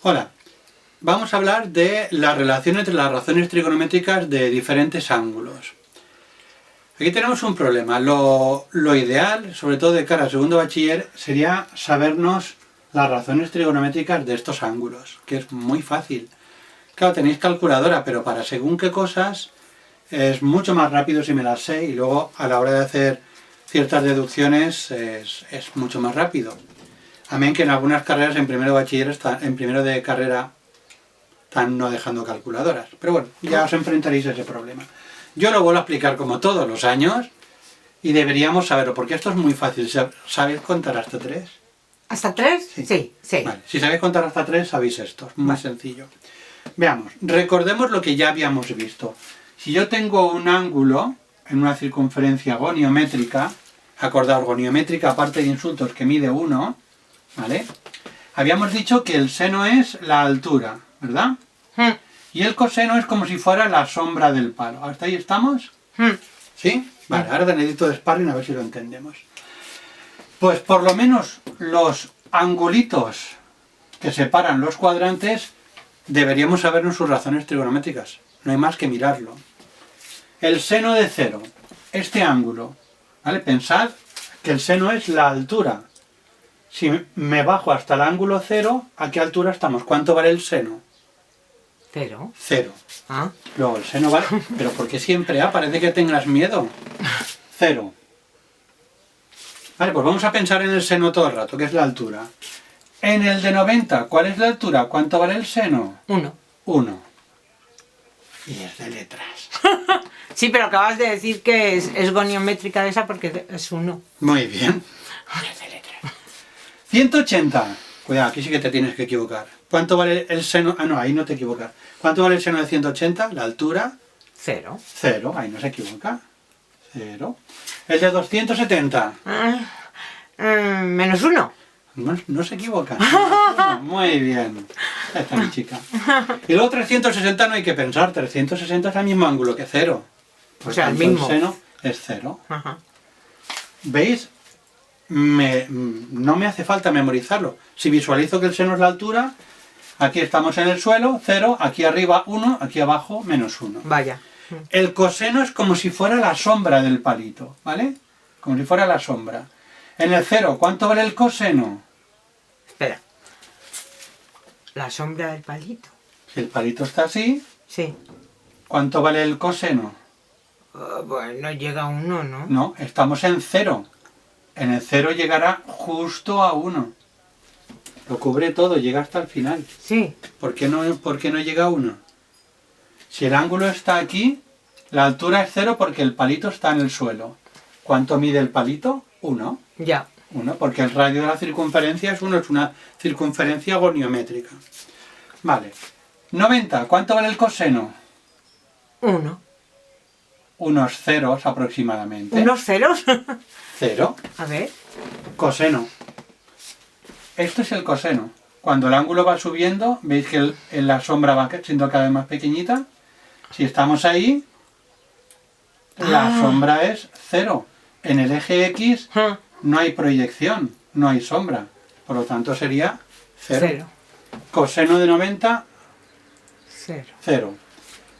Hola, vamos a hablar de la relación entre las razones trigonométricas de diferentes ángulos. Aquí tenemos un problema. Lo ideal, sobre todo de cara al segundo bachiller, sería sabernos las razones trigonométricas de estos ángulos, que es muy fácil. Claro, tenéis calculadora, pero para según qué cosas es mucho más rápido si me las sé y luego a la hora de hacer ciertas deducciones es mucho más rápido. Amén que en algunas carreras en primero de bachiller, en primero de carrera están no dejando calculadoras. Pero bueno, ya os enfrentaréis a ese problema. Yo lo vuelvo a explicar como todos los años y deberíamos saberlo, porque esto es muy fácil. ¿Sabéis contar hasta 3? ¿Hasta 3? Sí. Vale. Si sabéis contar hasta 3, sabéis esto. Es muy sencillo. Veamos, recordemos lo que ya habíamos visto. Si yo tengo un ángulo en una circunferencia goniométrica, acordaos, goniométrica aparte de insultos que mide 1, ¿vale? Habíamos dicho que el seno es la altura, ¿verdad? Y el coseno es como si fuera la sombra del palo. ¿Hasta ahí estamos? ¿Sí? Vale, ahora necesito de sparring a ver si lo entendemos. Pues por lo menos los angulitos que separan los cuadrantes deberíamos sabernos sus razones trigonométricas. No hay más que mirarlo. El seno de 0, este ángulo, ¿vale? Pensad que el seno es la altura. Si me bajo hasta el ángulo 0, ¿a qué altura estamos? ¿Cuánto vale el seno? 0. 0. Ah. Luego el seno vale... Pero ¿por qué siempre A? Parece que tengas miedo. 0. Vale, pues vamos a pensar en el seno todo el rato, que es la altura. En el de 90, ¿cuál es la altura? ¿Cuánto vale el seno? 1. 1. Y es de letras. Sí, pero acabas de decir que es goniométrica esa porque es 1. Muy bien. Es de letras. 180. Cuidado, aquí sí que te tienes que equivocar. ¿Cuánto vale el seno? Ah, no, ahí no te equivocas. ¿Cuánto vale el seno de 180? La altura. 0. 0, ahí no se equivoca. 0. El de 270. Menos 1. No se equivoca. Muy bien. Ahí está mi chica. Y luego 360 no hay que pensar. 360 es el mismo ángulo que 0. O sea, el mismo. El seno es 0. Ajá. ¿Veis? No me hace falta memorizarlo. Si visualizo que el seno es la altura, aquí estamos en el suelo, 0, aquí arriba 1, aquí abajo menos 1. Vaya. El coseno es como si fuera la sombra del palito, ¿vale? Como si fuera la sombra. En el 0, ¿cuánto vale el coseno? Espera. La sombra del palito. Si el palito está así, Sí. ¿cuánto vale el coseno? Bueno, llega a 1, ¿no? No, estamos en 0. En el 0 llegará justo a 1. Lo cubre todo, llega hasta el final. Sí. ¿Por qué no llega a 1? Si el ángulo está aquí, la altura es 0 porque el palito está en el suelo. ¿Cuánto mide el palito? 1. Ya. 1, porque el radio de la circunferencia es 1, es una circunferencia goniométrica. Vale. 90, ¿cuánto vale el coseno? 1. Unos ceros aproximadamente. ¿Unos ceros? 0. A ver. Coseno. Esto es el coseno. Cuando el ángulo va subiendo, veis que la sombra va siendo cada vez más pequeñita. Si estamos ahí, la sombra es 0. En el eje X no hay proyección, no hay sombra. Por lo tanto sería 0. Coseno de 90, 0.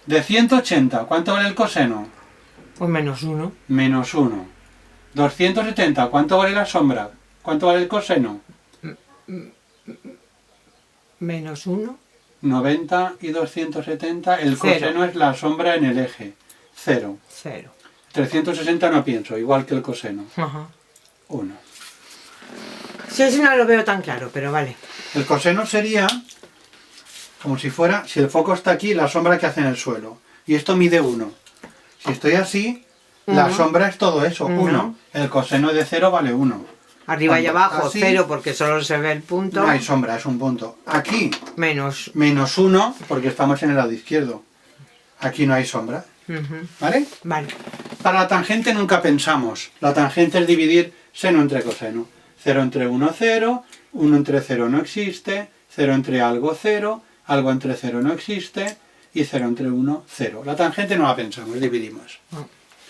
De 180, ¿cuánto vale el coseno? Pues menos 1. Menos 1. 270, ¿cuánto vale la sombra? ¿Cuánto vale el coseno? Menos 1. 90 y 270, el 0. coseno es la sombra en el eje. 0. 0. 360 no pienso, igual que el coseno. Ajá. 1. Sí, eso no lo veo tan claro, pero vale. El coseno sería como si fuera, si el foco está aquí, la sombra que hace en el suelo. Y esto mide 1. Si estoy así, la sombra es todo eso, 1. El coseno de 0 vale 1. Arriba y abajo, así, 0 porque solo se ve el punto. No hay sombra, es un punto. Aquí, Menos. menos 1 porque estamos en el lado izquierdo. Aquí no hay sombra. ¿Vale? Vale. Para la tangente nunca pensamos. La tangente es dividir seno entre coseno. 0 entre 1, 0. 1 entre 0 no existe. 0 entre algo, 0. Algo entre 0 no existe. Y 0 entre 1, 0. La tangente no la pensamos, dividimos.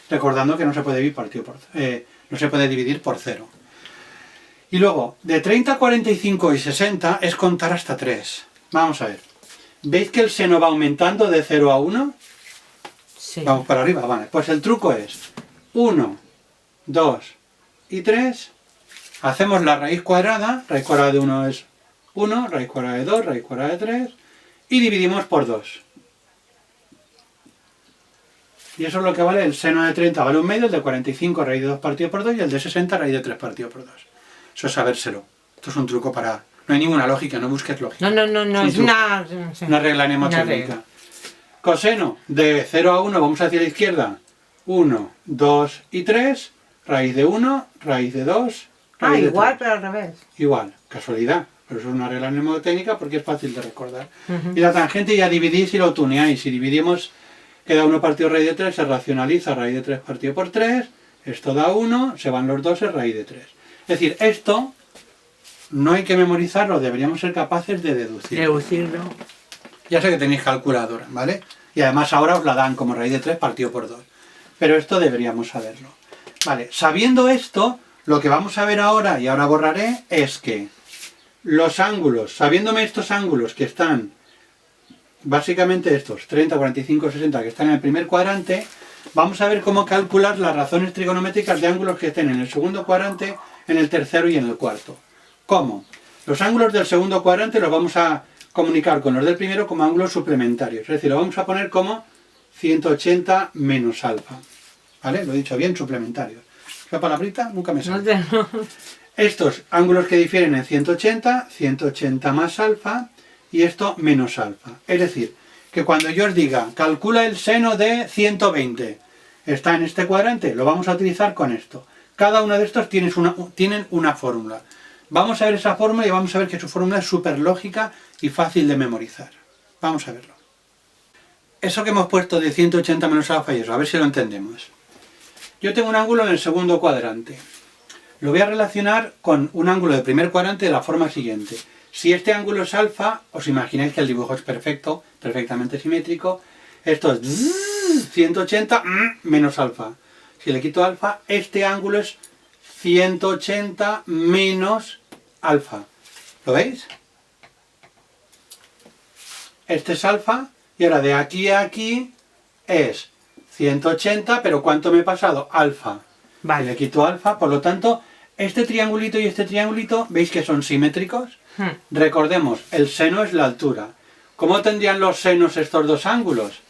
Recordando que no se puede dividir por 0. Y luego, de 30, 45 y 60 es contar hasta 3. Vamos a ver. ¿Veis que el seno va aumentando de 0 a 1? Sí. Vamos para arriba, vale. Pues el truco es 1, 2 y 3. Hacemos la raíz cuadrada de 1 es 1, raíz cuadrada de 2, raíz cuadrada de 3, y dividimos por 2. Y eso es lo que vale el seno de 30, vale 1/2, el de 45 raíz de 2 partido por 2 y el de 60 raíz de 3 partido por 2. Eso es sabérselo. Esto es un truco para... No hay ninguna lógica, no busques lógica. No, es una... Una regla mnemotecnica. Coseno de 0 a 1, vamos hacia la izquierda. 1, 2 y 3, raíz de 1, raíz de 2, raíz de igual, 3. pero al revés. Igual, casualidad. Pero eso es una regla mnemotecnica porque es fácil de recordar. Y la tangente ya dividís y lo tuneáis. Si dividimos, queda 1 partido raíz de 3, se racionaliza raíz de 3 partido por 3. Esto da 1, se van los 2, es raíz de 3. Es decir, esto no hay que memorizarlo, deberíamos ser capaces de deducirlo. Deducirlo. Ya sé que tenéis calculadora, ¿vale? Y además ahora os la dan como raíz de 3 partido por 2. Pero esto deberíamos saberlo. Vale, sabiendo esto, lo que vamos a ver ahora, y ahora borraré, es que los ángulos, sabiéndome estos ángulos que están, básicamente estos, 30, 45, 60, que están en el primer cuadrante, vamos a ver cómo calcular las razones trigonométricas de ángulos que estén en el segundo cuadrante, en el tercero y en el cuarto. ¿Cómo? Los ángulos del segundo cuadrante los vamos a comunicar con los del primero como ángulos suplementarios. Es decir, lo vamos a poner como 180 menos alfa. ¿Vale? Lo he dicho bien, suplementarios. La palabrita nunca me sale. Estos ángulos que difieren en 180, 180 más alfa y esto menos alfa. Es decir, que cuando yo os diga, calcula el seno de 120, está en este cuadrante, lo vamos a utilizar con esto. Cada uno de estos tienen una fórmula. Vamos a ver esa fórmula y vamos a ver que su fórmula es súper lógica y fácil de memorizar. Vamos a verlo. Eso que hemos puesto de 180 menos alfa y eso, a ver si lo entendemos. Yo tengo un ángulo en el segundo cuadrante. Lo voy a relacionar con un ángulo del primer cuadrante de la forma siguiente. Si este ángulo es alfa, os imagináis que el dibujo es perfecto, perfectamente simétrico. Esto es 180 menos alfa. Si le quito alfa, este ángulo es 180 menos alfa. ¿Lo veis? Este es alfa y ahora de aquí a aquí es 180, pero ¿cuánto me he pasado? Alfa. Vale. Y le quito alfa, por lo tanto, este triangulito y este triangulito, ¿veis que son simétricos? Recordemos, el seno es la altura. ¿Cómo tendrían los senos estos dos ángulos?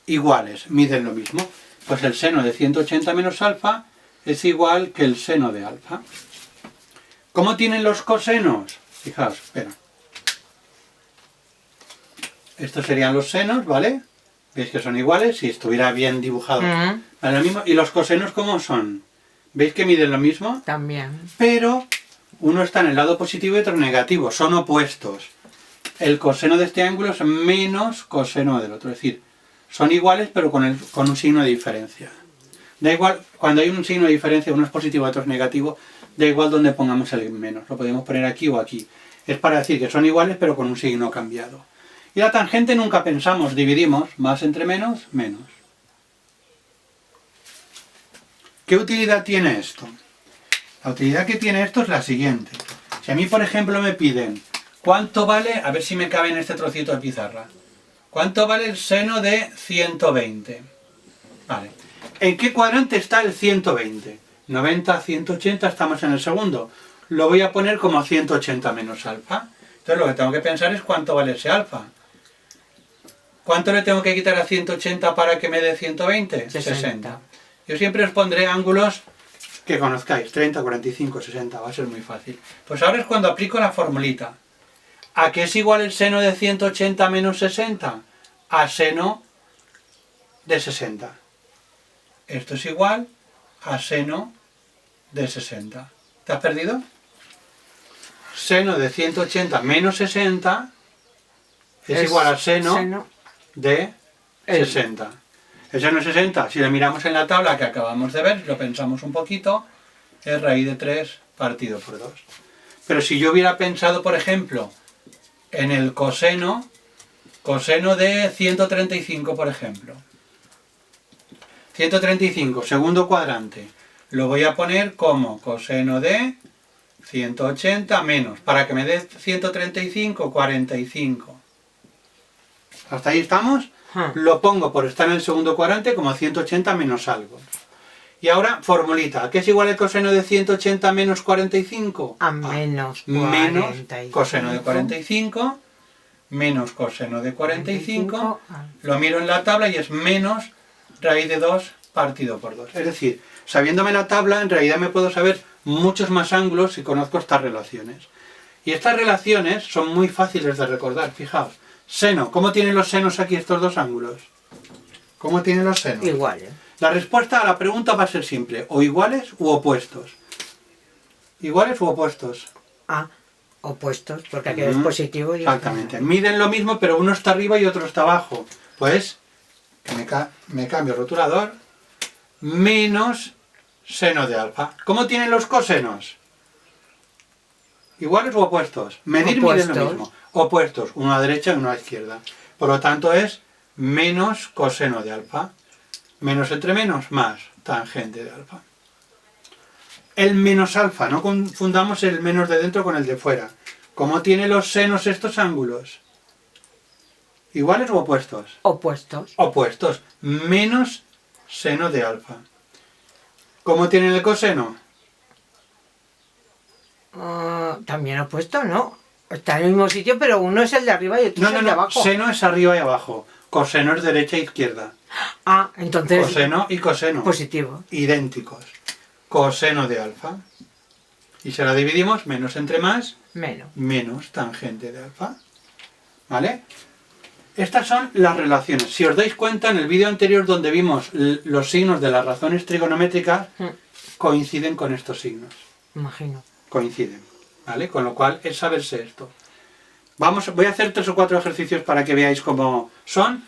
Iguales, miden lo mismo. Pues el seno de 180 menos alfa es igual que el seno de alfa. ¿Cómo tienen los cosenos? Fijaos, espera. Estos serían los senos, ¿vale? ¿Veis que son iguales? Si estuviera bien dibujado. Vale, lo mismo. ¿Y los cosenos cómo son? ¿Veis que miden lo mismo? También. Pero uno está en el lado positivo y otro negativo. Son opuestos. El coseno de este ángulo es menos coseno del otro. Es decir, son iguales pero con un signo de diferencia. Da igual, cuando hay un signo de diferencia, uno es positivo y otro es negativo, da igual donde pongamos el menos. Lo podemos poner aquí o aquí. Es para decir que son iguales pero con un signo cambiado. Y la tangente nunca pensamos, dividimos más entre menos, menos. ¿Qué utilidad tiene esto? La utilidad que tiene esto es la siguiente. Si a mí, por ejemplo, me piden ¿cuánto vale? A ver si me cabe en este trocito de pizarra. ¿Cuánto vale el seno de 120? Vale. ¿En qué cuadrante está el 120? 90, 180, estamos en el segundo. Lo voy a poner como 180 menos alfa. Entonces lo que tengo que pensar es cuánto vale ese alfa. ¿Cuánto le tengo que quitar a 180 para que me dé 120? 60. Yo siempre os pondré ángulos que conozcáis, 30, 45, 60, va a ser muy fácil. Pues ahora es cuando aplico la formulita. ¿A qué es igual el seno de 180 menos 60? A seno de 60. Esto es igual a seno de 60. ¿Te has perdido? Seno de 180 menos 60 es igual a seno de 60. El seno de 60, si lo miramos en la tabla que acabamos de ver, lo pensamos un poquito, es raíz de 3 partido por 2. Pero si yo hubiera pensado, por ejemplo, en el coseno de 135, por ejemplo. 135, segundo cuadrante. Lo voy a poner como coseno de 180 menos, para que me dé 135, 45. ¿Hasta ahí estamos? Lo pongo por estar en el segundo cuadrante como 180 menos algo. Y ahora, formulita. ¿Qué es igual el coseno de 180 menos 45? A menos 45. Menos coseno de 45. Menos coseno de 45. Lo miro en la tabla y es menos raíz de 2 partido por 2. Es decir, sabiéndome la tabla, en realidad me puedo saber muchos más ángulos si conozco estas relaciones. Y estas relaciones son muy fáciles de recordar. Fijaos. Seno. ¿Cómo tienen los senos aquí estos dos ángulos? ¿Cómo tienen los senos? Iguales. La respuesta a la pregunta va a ser simple. O iguales u opuestos. ¿Iguales u opuestos? Ah, opuestos, porque aquí es positivo y exactamente. Miden lo mismo, pero uno está arriba y otro está abajo. Pues me cambio el rotulador. Menos seno de alfa. ¿Cómo tienen los cosenos? ¿Iguales u opuestos? Medir miden lo mismo. Opuestos, uno a la derecha y uno a la izquierda. Por lo tanto es menos coseno de alfa. Menos entre menos, más tangente de alfa. El menos alfa, no confundamos el menos de dentro con el de fuera. ¿Cómo tienen los senos estos ángulos? ¿Iguales u opuestos? Opuestos. Opuestos. Menos seno de alfa. ¿Cómo tienen el coseno? También opuesto, ¿no? Está en el mismo sitio, pero uno es el de arriba y otro es el de abajo. Seno es arriba y abajo. Coseno es derecha e izquierda. Ah, entonces... Coseno y coseno. Positivo. Idénticos. Coseno de alfa. Y si la dividimos, menos entre más, menos tangente de alfa. ¿Vale? Estas son las relaciones. Si os dais cuenta, en el vídeo anterior donde vimos los signos de las razones trigonométricas, coinciden con estos signos. Imagino. Coinciden. ¿Vale? Con lo cual es saberse esto. Voy a hacer 3 o 4 ejercicios para que veáis cómo son,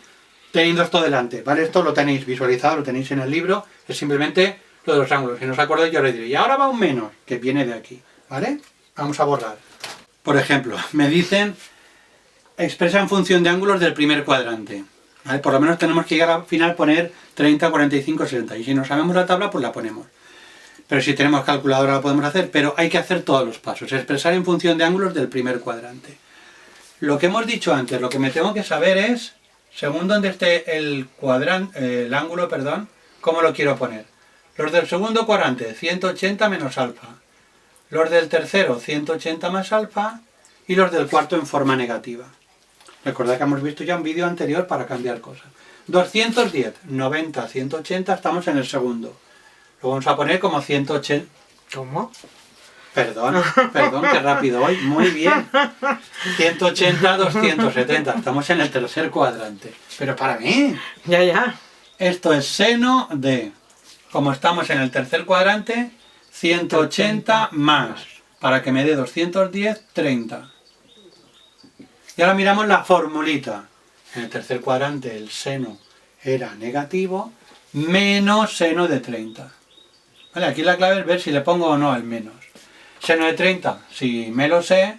teniendo esto delante. ¿Vale? Esto lo tenéis visualizado, lo tenéis en el libro. Es simplemente lo de los ángulos. Si no os acordáis, yo os diré. Y ahora va un menos, que viene de aquí. ¿Vale? Vamos a borrar. Por ejemplo, me dicen, expresa en función de ángulos del primer cuadrante. ¿Vale? Por lo menos tenemos que llegar al final poner 30, 45, 60. Y si no sabemos la tabla, pues la ponemos. Pero si tenemos calculadora la podemos hacer, pero hay que hacer todos los pasos. Expresar en función de ángulos del primer cuadrante. Lo que hemos dicho antes, lo que me tengo que saber es, según donde esté el ángulo, cómo lo quiero poner. Los del segundo cuadrante, 180 menos alfa. Los del tercero, 180 más alfa. Y los del cuarto en forma negativa. Recordad que hemos visto ya un vídeo anterior para cambiar cosas. 210, 90, 180, estamos en el segundo. Lo vamos a poner como 180. ¿Cómo? Perdón, qué rápido voy. Muy bien. 180, 270. Estamos en el tercer cuadrante. Pero para mí. Ya. Esto es seno de, como estamos en el tercer cuadrante, 180 más. Para que me dé 210, 30. Y ahora miramos la formulita. En el tercer cuadrante el seno era negativo, menos seno de 30. Vale, aquí la clave es ver si le pongo o no el menos. Seno de 30, si me lo sé,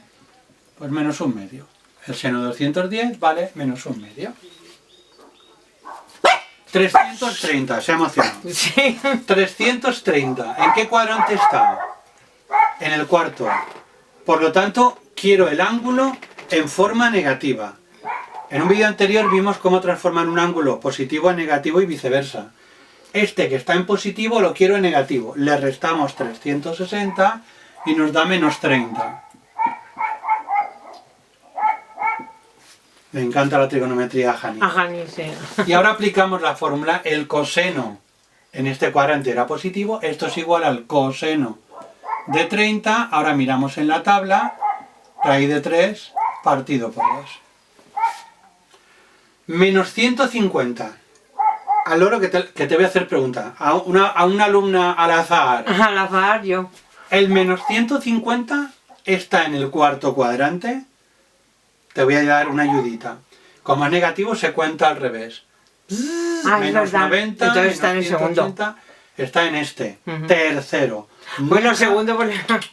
pues menos un medio. El seno de 210 vale menos un medio. 330, se ha emocionado. Sí. 330, ¿en qué cuadrante está? En el cuarto. Por lo tanto, quiero el ángulo en forma negativa. En un vídeo anterior vimos cómo transformar un ángulo positivo a negativo y viceversa. Este que está en positivo lo quiero en negativo. Le restamos 360 y nos da menos 30. Me encanta la trigonometría a Jani. A Jani, sí. Y ahora aplicamos la fórmula, el coseno en este cuadrante era positivo, esto es igual al coseno de 30, ahora miramos en la tabla, raíz de 3 partido por 2. Menos 150. Al loro que te voy a hacer pregunta. A una alumna al azar. Al azar yo. El menos 150 está en el cuarto cuadrante. Te voy a dar una ayudita. Como es negativo se cuenta al revés. Menos 90, entonces está en el 180, segundo. Está en este. Tercero. Bueno, segundo.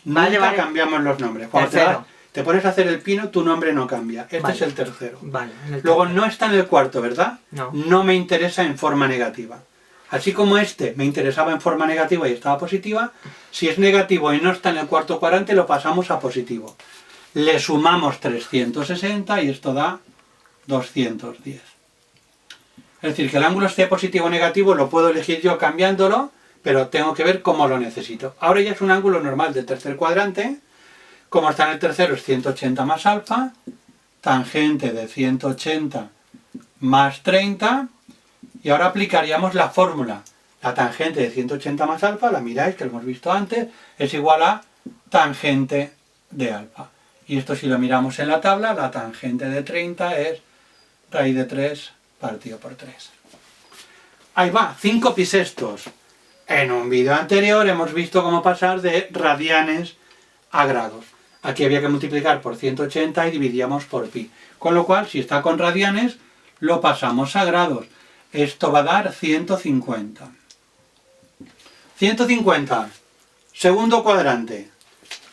Vale. Cambiamos los nombres. Cuando te pones a hacer el pino, tu nombre no cambia. Este es el tercero. Vale, luego no está en el cuarto, ¿verdad? No. No me interesa en forma negativa. Así como este me interesaba en forma negativa y estaba positiva, si es negativo y no está en el cuarto cuadrante, lo pasamos a positivo. Le sumamos 360 y esto da 210. Es decir, que el ángulo esté positivo o negativo lo puedo elegir yo cambiándolo, pero tengo que ver cómo lo necesito. Ahora ya es un ángulo normal del tercer cuadrante. Como está en el tercero es 180 más alfa, tangente de 180 más 30, y ahora aplicaríamos la fórmula. La tangente de 180 más alfa, la miráis, que lo hemos visto antes, es igual a tangente de alfa. Y esto si lo miramos en la tabla, la tangente de 30 es raíz de 3 partido por 3. Ahí va, 5 pisestos. En un vídeo anterior hemos visto cómo pasar de radianes a grados. Aquí había que multiplicar por 180 y dividíamos por pi. Con lo cual, si está con radianes, lo pasamos a grados. Esto va a dar 150. 150, segundo cuadrante.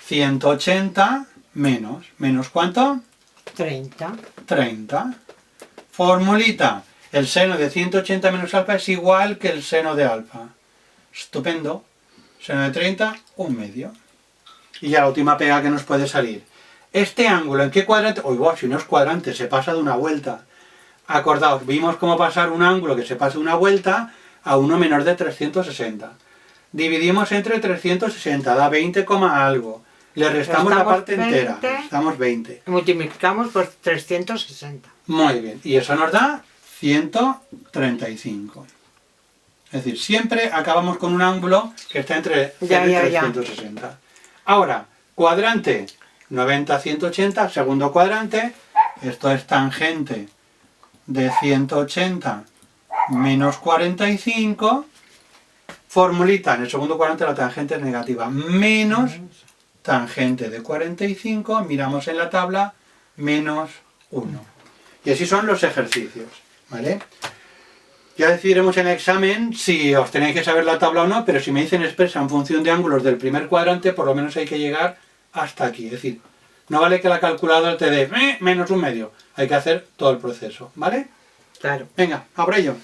180 menos. ¿Menos cuánto? 30. 30. Formulita. El seno de 180 menos alfa es igual que el seno de alfa. Estupendo. Seno de 30, 1/2. Y ya la última pega que nos puede salir. Este ángulo, ¿en qué cuadrante? Oiga, si no es cuadrante, se pasa de una vuelta. Acordaos, vimos cómo pasar un ángulo que se pasa de una vuelta a uno menor de 360. Dividimos entre 360, da 20, algo. Le restamos la parte 20, entera, restamos 20. Multiplicamos por 360. Muy bien, y eso nos da 135. Es decir, siempre acabamos con un ángulo que está entre 0 y 360. Ahora, cuadrante 90 a 180, segundo cuadrante, esto es tangente de 180 menos 45, formulita, en el segundo cuadrante la tangente es negativa, menos tangente de 45, miramos en la tabla, menos 1. Y así son los ejercicios, ¿vale? Ya decidiremos en el examen si os tenéis que saber la tabla o no, pero si me dicen expresa en función de ángulos del primer cuadrante, por lo menos hay que llegar hasta aquí. Es decir, no vale que la calculadora te dé menos 1/2, hay que hacer todo el proceso, ¿vale? Claro. Venga, a por ello.